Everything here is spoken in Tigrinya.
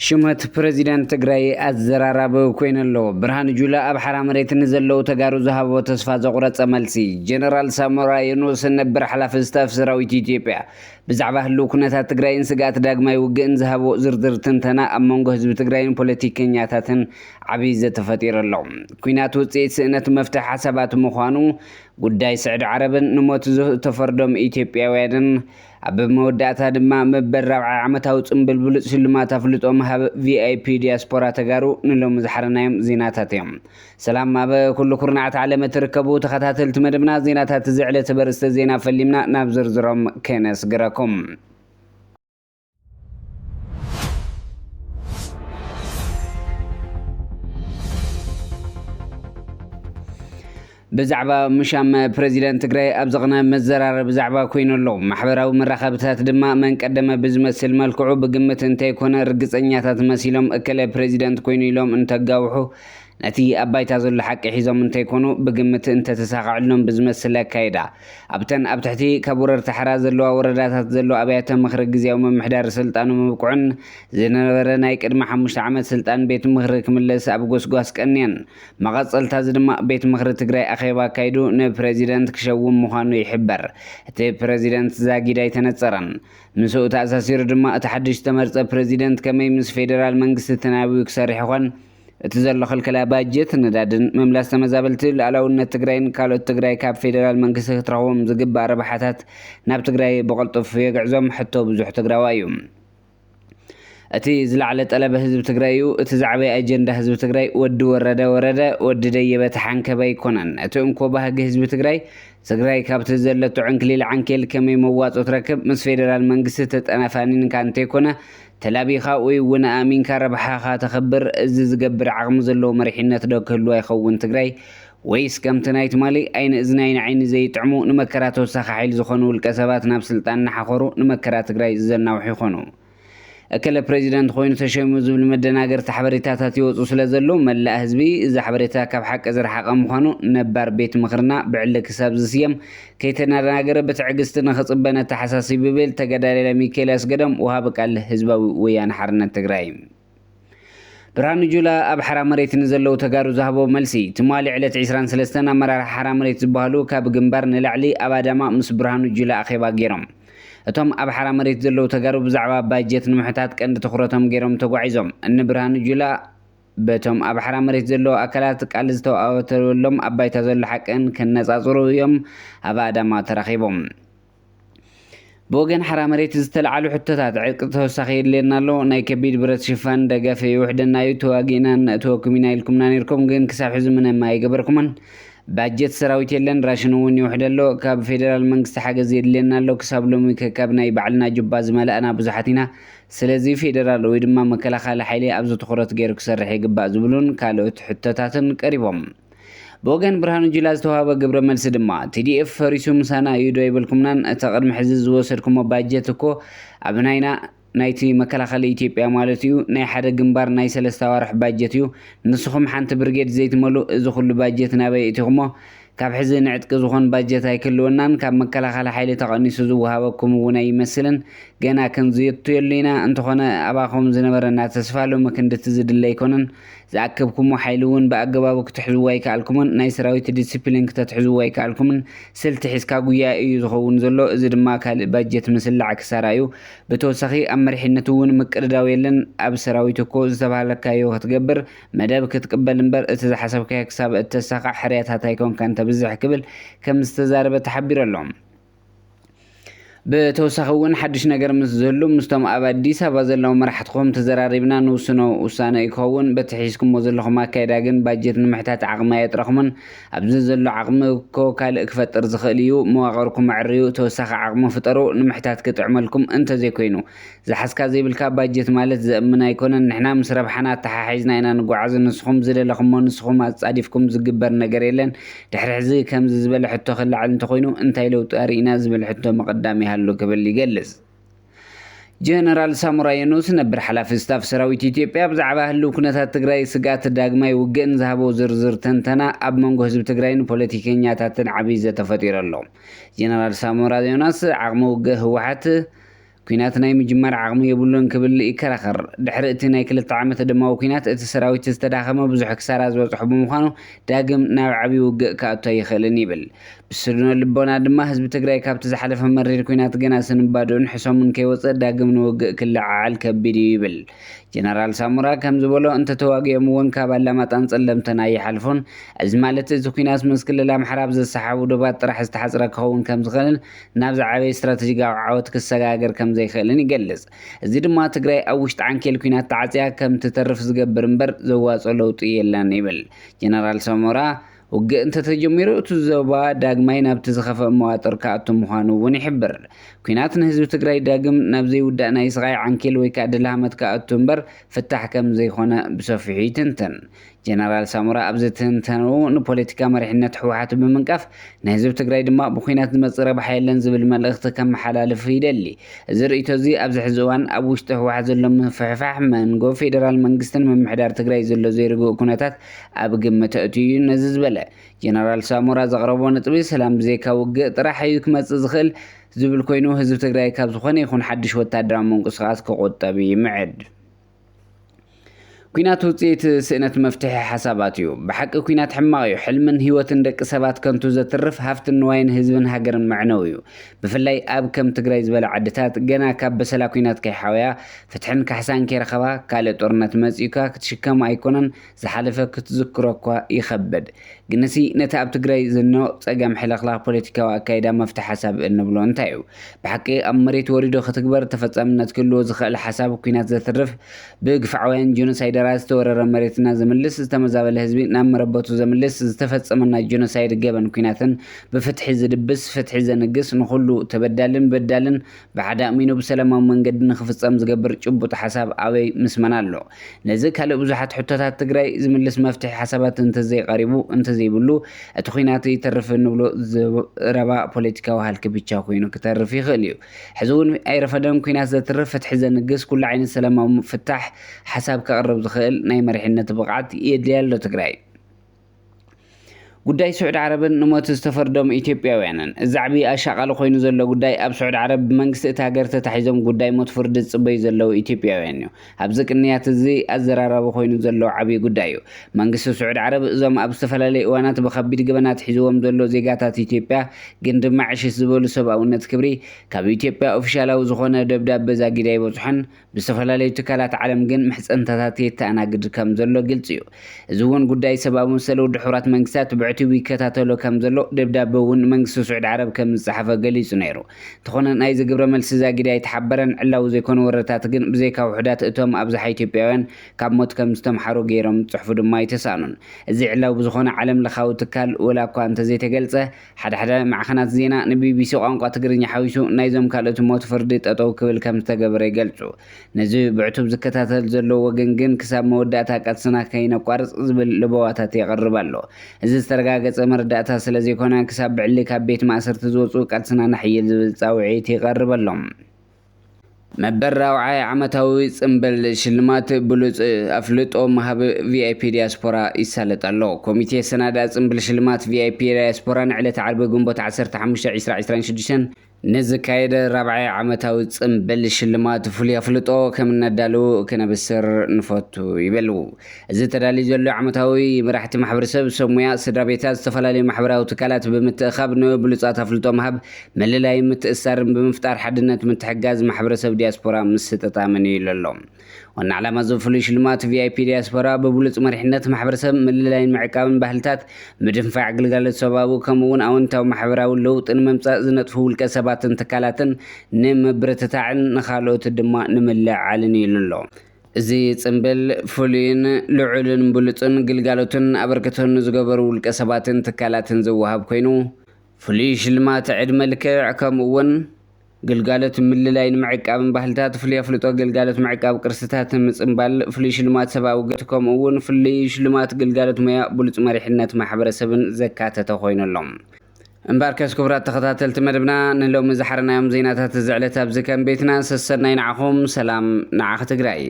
ሽመት ፕሬዚዳንት ትግራይ አዘራራብ ኮይነሎ ብርሃን ጁላ ኣብ ሓራ መሬትን ዘለው ተጋሩ ዝሃቦ ተስፋ ዘቁረጸ መልሲ ጀነራል ሳሞራ የኑስ ነበር ሓላፊ ስታፍ ሰራዊት ኢትዮጵያ ብዛዕባ ህልው ኩነታት ትግራይን ስጋት ዳግማይ ውግእን ዝሃቦ ዝርዝር ትንተና ኣብ መንጎ ህዝቢ ትግራይን ፖለቲከኛታትን ዓብይ ዘተፈጢረሎ ኩናት ውጽኢት ስእነት መፍትሕ ሓሳባት ምዃኑ ጉዳይ ስዕድ ዓረብን ንሞት ተፈርዶም ኢትዮጵያውያንን ኣብ መወዳእታ ድማ መበል 40 ዓመታዊ ጽምብል ብሉጽ ሽልማት ኣፍልጦም ሃብ ቪአይፒ ዲያስፖራ ተጋሩ ንሎም ዝሓረናዮም ዜናታት እዮም። ሰላም ኣብ ኩሉ ኩርናዓት ዓለም ትርከቡ ተኸታተልቲ መደብና ዜናታት ዝዕለተ በርስተ ዜና ፈሊምና ናብ ዝርዝሮም ከነስግረኩም። ብዛዕባ ምሻም ፕሬዚዳንት ትግራይ ኣብ ዘቕነ መዘራረብ ብዛዕባ ኮይነሎ ማሕበራዊ መራኸብታት ድማ መንቀደመ ብዝመስል መልክዑ ብግምት እንተይኮነ ርግፀኛታት መሲሎም እከለ ፕሬዚዳንት ኮይኑ ኢሎም እንተጋውሑ ነቲ ኣብ ባይታ ዘሎ ሓቂ ሒዞም እንተይኮኑ ብግምት እንተተሳኽዕሎም ብዝመስል ኣካይዳ ኣብተን ኣብ ትሕቲ ካብ ወረርቲ ሓራ ዘለዋ ወረዳታት ዘሎ ኣብያተ ምክሪ ግዝያዊ ምምሕዳር ስልጣኑ ምብቁዕን ዝነበረ ናይ ቅድሚ 5 ዓመት ስልጣን ቤት ምክሪ ክምለስ ኣብ ጎስጓስ ቀንየን መቐፀልታ ድማ ቤት ምክሪ ትግራይ ኣኼባ ኣካይዱ ንፕሬዚዳንት ክሸውም ምዃኑ ይሕበር። እቲ ፕሬዚዳንት ዛጊዳ ኣይተነፀረን። ምስኡ ተኣሳሲሩ ድማ እቲ ሓድሽ ተመርፀ ፕሬዚዳንት ከመይ ምስ ፌደራል መንግስቲ ተናቢቡ ክሰርሕ ይኾን እቲ ዘሎ ክልከላ ባጀት ነዳድን መምላስ ተመዛበልቲ ሉዓላውነት ትግራይን ካልኦት ትግራይ ካብ ፌደራል መንግስቲ ክትረኽቦም ዝግባእ ረብሓታት ናብ ትግራይ ብቕልጡፍ የግዕዞም ሕቶ ብዙሕ ትግራዋይ እዩ። እቲ ዝለዓለ ጠለበ ህዝቢ ትግራይ እዩ። እቲ ዛዕበየ ኣጀንዳ ህዝቢ ትግራይ ወዲ ወረደ ወዲ ደየበ ተሓንከበ ኣይኮነን። እቲ እንኮ ባህጊ ህዝቢ ትግራይ ካብቲ ዘለቶ ዕንክሊል ዓንኬል ከመይ መዋፆ ትረክብ ምስ ፌደራል መንግስቲ ተጠናፋኒንካ እንተይኮነ ተላቢኻ ወይ እውን ኣሚንካ ረብሓኻ ተኸብር እዚ ዝገብር ዓቕሚ ዘለዎ መሪሕነት ዶ ክህልዋ ይኸውን ትግራይ ወይስ ከምቲ ናይ ትማሊ ዓይኒ እዝናይ ንዓይኒ ዘይጥዕሙ ንመከራ ተወሳኺ ሓይሊ ዝኾኑ ውልቀ ሰባት ናብ ስልጣን እናሓኸሩ ንመከራ ትግራይ ዘናውሑ ይኾኑ? እከለ ፕሬዚዳንት ኮይኑ ተሸይሙ ዝብል መደናገርቲ ሓበሬታታት ይወፁ ስለ ዘሎ መላእ ህዝቢ እዚ ሓበሬታ ካብ ሓቂ ዝረሓቐ ምዃኑ ነባር ቤት ምክርና ብዕሊ ክሳብ ዝስየም ከይተናገረ ብትዕግስቲ ንኽፅበነ ተሓሳሲብ ብል ተገዳዳይ ሚካኤል ኣስገዶም ወሃቢ ቃል ህዝባዊ ወያነ ሓርነት ትግራይ ብርሃኑ ጁላ ኣብ ሓራ መሬት ንዘለው ተጋሩ ዝሃቦ መልሲ ትማሊ ዕለት 23 ኣመራርሓ ሓራ መሬት ዝበሃሉ ካብ ግንባር ንላዕሊ ኣብ ኣዳማ ምስ ብርሃኑ ጁላ ኣኼባ ገይሮም እቶም ኣብ ሓራ መሬት ዘለው ተጋሩ ብዛዕባ ባጀት ንምሕታት ቀንዲ ትኩረቶም ገይሮም ተጓዒዞም እኒ ብርሃኑ ጁላ በቶም ኣብ ሓራ መሬት ዘለው ኣካላት ቃል ዝተዋወተሎም ኣብ ባይታ ዘሎ ሓቅን ከነፃፅሩ እዮም ኣብ ኣዳማ ተራኺቦም። ብወገን ሓራ መሬት ዝተለዓሉ ሕቶታት ዕርቂ ተወሳኺ የድልየና ኣሎ፣ ናይ ከቢድ ብረት ሽፋን ደገፈ ይውሕደና እዩ፣ ተዋጊእና ነእትወኩም ኢና ኢልኩምና ነርኩም ግን ክሳብ ሕዚ ምንም ኣይገበርኩምን፣ ባጀት ሰራዊት የለን ራሽን እውን ይውሕደሎ፣ ካብ ፌደራል መንግስቲ ሓገዝ የድልየና ኣሎ፣ ክሳብ ሎሚ ከካብ ናይ ባዕልና ጁባ ዝመልአና ብዙሓት ኢና፣ ስለዚ ፌደራል ወይ ድማ መከላኸሊ ሓይሊ ኣብዚ ትኩረት ገይሩ ክሰርሕ ይግባእ ዝብሉን ካልኦት ሕቶታትን ቀሪቦም። ብወገን ብርሃኑ ጁላ ዝተዋሃበ ግብረ መልሲ ድማ ቲዲኤፍ ፈሪሱ ምሳና እዩ ዶ ይብልኩምናን እቲ ቅድሚ ሕዚ ዝወሰድኩሞ ባጀት እኮ ኣብ ናይቲ መከላኸሊ ኢትዮጵያ ማለት እዩ ናይ ሓደ ግንባር ናይ 3 ኣዋርሕ ባጀት እዩ። ንስኹም ሓንቲ ብርጌድ ዘይትመሉ እዚ ኩሉ ባጀት ናበይ እትኹሞ? ካብ ሕዚ ንዕጥቂ ዝኾን ባጀት ኣይክልወናን፣ ካብ መከላኸሊ ሓይሊ ተቐኒሱ ዝወሃበኩም እውን ኣይመስልን። ገና ክንዝየትየሉ ኢና እንተኾነ ኣባኹም ዝነበረና ተስፋ ሎሚ ክንድቲ ዝድለ ኣይኮነን። ዝኣከብኩሞ ሓይሊ እውን ብኣገባቡ ክትሕዝዎ ኣይከኣልኩምን፣ ናይ ሰራዊት ዲስፕሊን ክተትሕዝዎ ኣይከኣልኩምን፣ ስልቲ ሒዝካ ጉያ እዩ ዝኸውን ዘሎ። እዚ ድማ ካልእ ባጀት ምስላዕ ክሳራ እዩ። ብተወሳኺ ኣብ መሪሕነት እውን ምቅድዳው የለን። ኣብ ሰራዊት እኮ ዝተባሃለካዮ ክትገብር መደብ ክትቅበል እምበር እቲ ዝሓሰብካዮ ክሳብ እተሳኻዕ ሕርያታት ኣይኮንካ ብዝሕ ክብል ከም ዝተዛረበ ተሓቢሩ ኣሎ። ብተወሳኺ እውን ሓድሽ ነገር ምስ ዘሎ ምስቶም ኣብ ኣዲስ ኣበባ ዘለው መራሕትኩም ተዘራሪብና ንውስኖ ውሳነ ይኸውን። በቲ ሒዝኩሞ ዘለኹም ኣካይዳ ግን ባጀት ንምሕታት ዓቕሚ ኣየጥረኹምን። ኣብዚ ዘሎ ዓቕሚ እኮ ካልእ ክፈጥር ዝኽእል እዩ። መዋቕርኩም ኣዕርዩ ተወሳኺ ዓቕሚ ፍጠሩ ንምሕታት ክጥዕመልኩም እንተዘይኮይኑ ዝሓዝካ ዘይብልካ ባጀት ማለት ዘእምን ኣይኮነን። ንሕና ምስ ረብሓና ተሓሒዝና ኢና ንጓዓዝ። ንስኹም ዝደለኹሞ ንስኹም ኣጻዲፍኩም ዝግበር ነገር የለን። ድሕሪ ሕዚ ከምዚ ዝበለ ሕቶ ክላዓል እንተኮይኑ እንታይ ለውጢ ኣርኢና ዝብል ሕቶ መቐዳሚ ሃሉ ክብል ይገልጽ። ጀነራል ሳሞራ የኑስ ነበር ሓላፊ ስታፍ ሰራዊት ኢትዮጵያ ብዛዕባ ህልው ኩነታት ትግራይ ስጋት ዳግማይ ውግእን ዝሃቦ ዝርዝር ተንተና ኣብ መንጎ ህዝቢ ትግራይን ፖለቲከኛታትን ዓብይ ዘተፈጢሩ ኣሎ። ጀነራል ሳሞራ የኑስ ዓቕሚ ውግእ ህወሓት ኩናት ናይ ምጅማር ዓቕሚ የብሉን ክብል ይከራኸር ድሕሪ እቲ ናይ 2 ዓመት ደማዊ ኩናት እቲ ሰራዊት ዝተዳኸመ ብዙሕ ክሳራ ዝበፅሑ ብምዃኑ ዳግም ናብ ዓብዪ ውግእ ከኣቶ ይኽእልን ይብል ብስነ ልቦና ድማ ህዝቢ ትግራይ ካብቲ ዝሓለፈ መሪር ኩናት ገና ስንባዶን ሕሶምን ከይወፅእ ዳግም ንውግእ ክለዓል ከቢድ እዩ ይብል ጀነራል ሳሙራ ከም ዝበሎ እንተተዋጊኦም እውን ካብ ኣላማጣን ጸለምተን ኣይሓልፉን እዚ ማለት እቲ ኩናት ምስ ክልል ኣምሓራ ብዘሰሓቡ ዶባት ጥራሕ ዝተሓፅረ ክኸውን ከም ዝኽእልን ናብ ዝዓበየ ስትራቴጂካዊ ዓወት ክሰጋገር ከም ዘይኽእልን ይገልጽ እዚ ድማ ትግራይ ኣብ ውሽጢ ዓንኬል ኩናት ተዓፅያ ከም ትተርፍ ዝገብር እምበር ዘዋፅኦ ለውጢ የለን ይብል ጀነራል ሳሙራ ውግእ እንተተጀሚሩ እቲ ዞባ ዳግማይ ናብቲ ዝኸፍአ መዋጥር ከኣቱ ምዃኑ እውን ይሕብር ኩናት ንህዝቢ ትግራይ ዳግም ናብ ዘይውዳእ ናይ ስቃይ ዓንኬል ወይ ከዓ ድላሃመት ከኣቱ እምበር ፍታሕ ከም ዘይኮነ ብሰፊሑ ይትንተን ጀነራል ሳሙራ ኣብ ዝትንተኑ ንፖለቲካ መሪሕነት ሕወሓት ብምንቃፍ ንህዝቢ ትግራይ ድማ ብኩናት ዝመፅእ ረብሓ የለን ዝብል መልእኽቲ ከመሓላልፍ ይደሊ እዚ ርእይቶ እዚ ኣብዚ ሕዚ እዋን ኣብ ውሽጢ ሕወሓት ዘሎ ምፍሕፋሕ መንጎ ፌደራል መንግስትን ምምሕዳር ትግራይ ዘሎ ዘይርግእ ኩነታት ኣብ ግምት ኣእትዩ ነዚ ዝበለ ጀነራል ሳሙራ ዘቕረቦ ነጥቢ ሰላም ብዘይካ ውግእ ጥራሕ እዩ ክመፅእ ዝኽእል ዝብል ኮይኑ ህዝቢ ትግራይ ካብ ዝኾነ ይኹን ሓድሽ ወታደራዊ ምንቅስቓስ ክቁጠብ ይምዕድ ኩናት ውፅኢት ስእነት መፍትሒ ሓሳባት እዩ ብሓቂ ኩናት ሕማቕ እዩ ሕልምን ህይወትን ደቂ ሰባት ከንቱ ዘትርፍ ሃፍትን ንዋይን ህዝብን ሃገርን መዕነው እዩ ብፍላይ ኣብ ከም ትግራይ ዝበለ ዓድታት ገና ካብ በሰላ ኩናት ከይሓወያ ፍትሕን ካሕሳን ከይረኸባ ካልእ ጦርነት መፂኡካ ክትሽከም ኣይኮነን ዝሓለፈ ክትዝክሮ እኳ ይኸበድ ግነሲ ነቲ ኣብ ትግራይ ዝኖ ፀገም ሕልኽላኽ ፖለቲካዊ ኣካይዳ መፍትሒ ሓሳብ እንብሎ እንታይ እዩ ብሓቂ ኣብ መሬት ወሪዶ ክትግበር ተፈጻምነት ክህልዎ ዝኽእል ሓሳብ ኩናት ዘትርፍ ብግፍዓውያን ጆኖሳይድ ዝተወረረ መሬትና ዘምልስ ዝተመዛበለ ህዝቢ ናብ መረበቱ ዘምልስ ዝተፈጸመና ጆኖሳይድ ገበን ኩናትን ብፍትሒ ዝድብስ ፍትሒ ዘንግስ ንኹሉ ተበዳልን በዳልን ብሓደ ኣሚኑ ብሰላማዊ መንገዲ ንኽፍጸም ዝገብር ጭቡጥ ሓሳብ ኣበይ ምስመና ኣሎ ነዚ ካልእ ብዙሓት ሕቶታት ትግራይ ዝምልስ መፍትሒ ሓሳባት እንተዘይቀሪቡ እንተዘይብሉ እቲ ኩናት ይተርፍ እንብሎ ዝረባ ፖለቲካዊ ሃልኪ ብቻ ኮይኑ ክተርፍ ይኽእል እዩ ሕዚ እውን ኣይረፈደን ኩናት ዘትርፍ ፍትሒ ዘንግስ ኩሉ ዓይነት ሰላማዊ ፍታሕ ሓሳብ ከቕርብ ዝኽእል ናይ መሪሕነት ብቕዓት የድልያ ኣሎ ትግራይ ጉዳይ ስዑድ ዓረብን ንሞት ዝተፈርዶም ኢትዮጵያውያንን እዚ ዓብዪ ኣሻቓሊ ኮይኑ ዘሎ ጉዳይ ኣብ ስዑድ ዓረብ ብመንግስቲ እቲ ሃገር ተታሒዞም ጉዳይ ሞት ፍርዲ ዝፅበዩ ዘለው ኢትዮጵያውያን እዩ ኣብዚ ቅንያት እዚ ኣዘራረበ ኮይኑ ዘሎ ዓብዪ ጉዳይ እዩ መንግስቲ ስዑድ ዓረብ እዞም ኣብ ዝተፈላለዩ እዋናት ብከቢድ ገበናት ሒዝዎም ዘሎ ዜጋታት ኢትዮጵያ ግን ድማ ዕሽት ዝበሉ ሰብኣውነት ክብሪ ካብ ኢትዮጵያ ኦፊሻላዊ ዝኾነ ደብዳቤ ዛጊዳ ይበፅሖን ብዝተፈላለዩ ትካላት ዓለም ግን ምሕፀንታታት የተኣናግድ ከም ዘሎ ግልፂ እዩ እዚ እውን ጉዳይ ሰብኣዊ መሰለ ውድብ ሕቡራት መንግስታት ቲቪ ከታተሎ ከም ዘሎ ደብዳቤ እውን መንግስቲ ስዑድ ዓረብ ከም ዝፀሓፈ ገሊጹ ነይሩ ተኾነ ናይ ዝግብረ መልሲ ዛጊዳ ይተሓበረን ዕላው ዘይኮነ ወረታት ግን ብዘይካ ውሕዳት እቶም ኣብዝሓ ኢትዮጵያውያን ካብ ሞት ከም ዝተምሓሩ ገይሮም ፅሑፉ ድማ ይተሳኑን እዚ ዕላው ብዝኾነ ዓለም ለኻዊ ትካል ወላ እኳ እንተዘይተገልፀ ሓደ ማዕኸናት ዜና ንቢቢሲ ቋንቋ ትግርኛ ሓዊሱ ናይዞም ካልኦት ሞት ፍርዲ ጠጠው ክብል ከም ዝተገበረ ይገልጹ ነዚ ብዕቱብ ዝከታተል ዘሎ ወገን ግን ክሳብ መወዳእታ ቃልስና ከይነቋርፅ ዝብል ልበዋታት የቕርብ ኣሎ እዚ ገጸ መርዳእታ ስለ ዘይኮነ ክሳብ ብዕሊ ካብ ቤት ማእሰርቲ ዝወፁ ቃልስና ናሕይል ዝብል ፃውዒት ይቐርበሎም መበል 4 ዓመታዊ ጽምብል ሽልማት ብሉጽ ኣፍልጦ ማህብ ቪአይፒ ዲያስፖራ ይሳለጥ ኣሎ ኮሚቴ ሰናዳ ጽምብል ሽልማት ቪአይፒ ዲያስፖራ ንዕለት ዓርቢ ግንቦት 15 2026 ንዝካየደ 4 ዓመታዊ ጽምብል ሽልማት ፍሉይ ኣፍልጦ ከም ነዳሉ ክነብስር ንፈቱ ይበሉ እዚ ተዳልዩ ዘሎ ዓመታዊ መራሕቲ ማሕበረሰብ ሰብ ሞያ ስድራ ቤታት ዝተፈላለዩ ማሕበራዊ ትካላት ብምትእኻብ ንብሉጻት ኣፍልጦ ማህብ መለላይ ምትእሳርን ብምፍጣር ሓድነት ምትሕጋዝ ማሕበረሰብ ዲያስፖራ ምስ ተጣመነ ይለሎ ዋና ዓላማ ፍሉይ ሽልማት ቪአይፒ ዲያስፖራ በብሉጽ መሪሕነት ማሕበረሰብ መለላይን ምዕቃብን ባህልታት ምድንፋዕ ግልጋሎት ሰባቡ ከምኡውን ኣወንታዊ ማሕበራዊ ለውጢ ንምምጻእ ዝነጥፉ ውልቀ ሰባትን ትካላትን ንምብርትታዕን ንኻልኦት ድማ ንምልዓልን ይልሎ እዚ ጽምብል ፍሉይን ልዑልን ብሉጽን ግልጋሎትን ኣበርክቶን ዝገበሩ ውልቀ ሰባትን ትካላትን ዝወሃብ ኮይኑ ፍሉይ ሽልማት ዕድመ ልክዕ ከምኡውን ግልጋሎት ምልላይን ምዕቃብን ባህልታት ፍሉይ ኣፍልጦ ግልጋሎት ምዕቃብ ቅርስታት ምጽምባል ፍሉይ ሽልማት ሰብኣዊ ገጽ ከምኡውን ፍሉይ ሽልማት ግልጋሎት ሞያ ብሉጽ መሪሕነት ማሕበረሰብን ዘካተተ ኮይኑሎም እምባርከስ ክቡራት ተኸታተልቲ መደብና ንሎሚ ዝሓረናዮም ዜናታት ዝዕለት ኣብዚ ከም ቤትና ሰሰናይ ንዓኹም ሰላም ንዓኽ ትግራይ